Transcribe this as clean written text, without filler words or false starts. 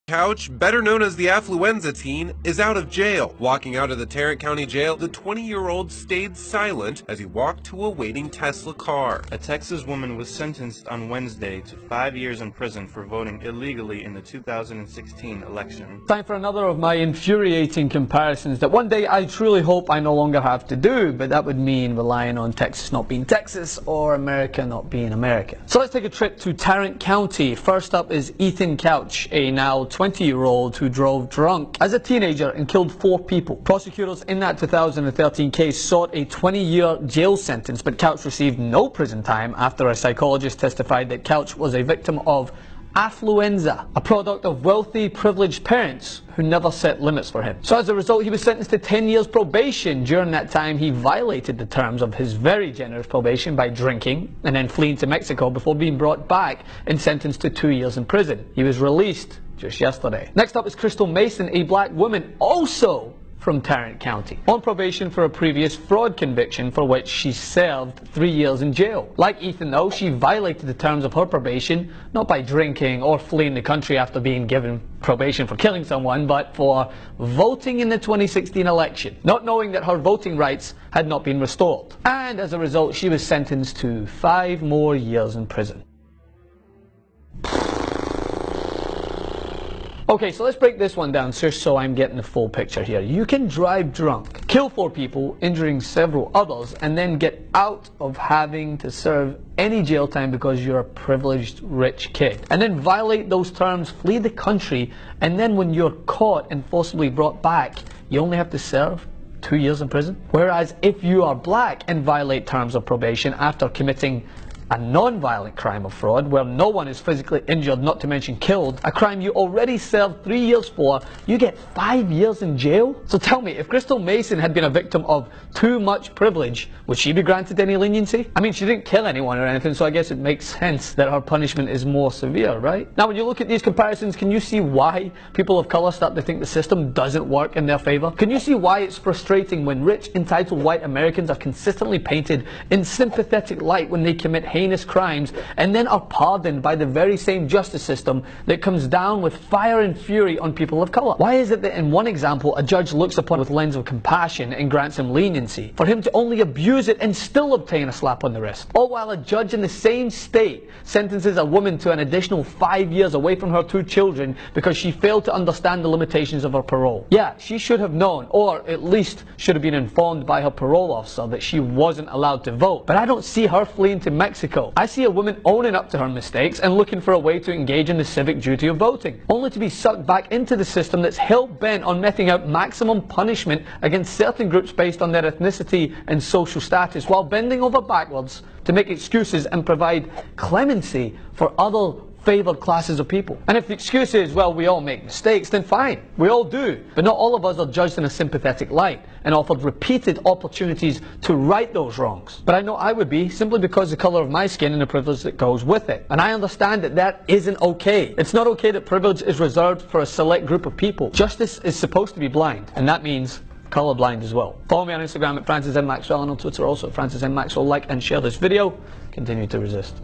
Couch, better known as the affluenza teen, is out of jail. Walking out of the Tarrant County Jail, the 20-year-old stayed silent as he walked to a waiting Tesla car. A Texas woman was sentenced on Wednesday to 5 years in prison for voting illegally in the 2016 election. Time for another of my infuriating comparisons that one day I truly hope I no longer have to do, but that would mean relying on Texas not being Texas or America not being America. So let's take a trip to Tarrant County. First up is Ethan Couch, a now 20-year-old who drove drunk as a teenager and killed 4 people. Prosecutors in that 2013 case sought a 20-year jail sentence, but Couch received no prison time after a psychologist testified that Couch was a victim of affluenza, a product of wealthy, privileged parents who never set limits for him. So as a result, he was sentenced to 10 years probation. During that time, he violated the terms of his very generous probation by drinking and then fleeing to Mexico before being brought back and sentenced to 2 years in prison. He was released just yesterday. Next up is Crystal Mason, a black woman also from Tarrant County, on probation for a previous fraud conviction for which she served 3 years in jail. Like Ethan though, she violated the terms of her probation, not by drinking or fleeing the country after being given probation for killing someone, but for voting in the 2016 election, not knowing that her voting rights had not been restored. And as a result, she was sentenced to 5 more years in prison. Okay, so let's break this one down just so I'm getting the full picture here. You can drive drunk, kill 4 people, injuring several others, and then get out of having to serve any jail time because you're a privileged rich kid. And then violate those terms, flee the country, and then when you're caught and forcibly brought back, you only have to serve 2 years in prison. Whereas if you are black and violate terms of probation after committing a non-violent crime of fraud where no one is physically injured, not to mention killed, a crime you already served 3 years for, you get 5 years in jail? So tell me, if Crystal Mason had been a victim of too much privilege, would she be granted any leniency? I mean, she didn't kill anyone or anything, so I guess it makes sense that her punishment is more severe, right? Now, when you look at these comparisons, can you see why people of color start to think the system doesn't work in their favor? Can you see why it's frustrating when rich, entitled white Americans are consistently painted in sympathetic light when they commit heinous crimes and then are pardoned by the very same justice system that comes down with fire and fury on people of color? Why is it that in one example a judge looks upon with a lens of compassion and grants him leniency, for him to only abuse it and still obtain a slap on the wrist? Or while a judge in the same state sentences a woman to an additional 5 years away from her 2 children because she failed to understand the limitations of her parole? Yeah, she should have known, or at least should have been informed by her parole officer that she wasn't allowed to vote. But I don't see her fleeing to Mexico. I see a woman owning up to her mistakes and looking for a way to engage in the civic duty of voting, only to be sucked back into the system that's hell-bent on meting out maximum punishment against certain groups based on their ethnicity and social status, while bending over backwards to make excuses and provide clemency for other favored classes of people. And if the excuse is, well, we all make mistakes, then fine, we all do. But not all of us are judged in a sympathetic light and offered repeated opportunities to right those wrongs. But I know I would be, simply because of the color of my skin and the privilege that goes with it. And I understand that that isn't okay. It's not okay that privilege is reserved for a select group of people. Justice is supposed to be blind, and that means colorblind as well. Follow me on Instagram at Francis M. Maxwell, and on Twitter also at Francis M. Maxwell. Like and share this video. Continue to resist.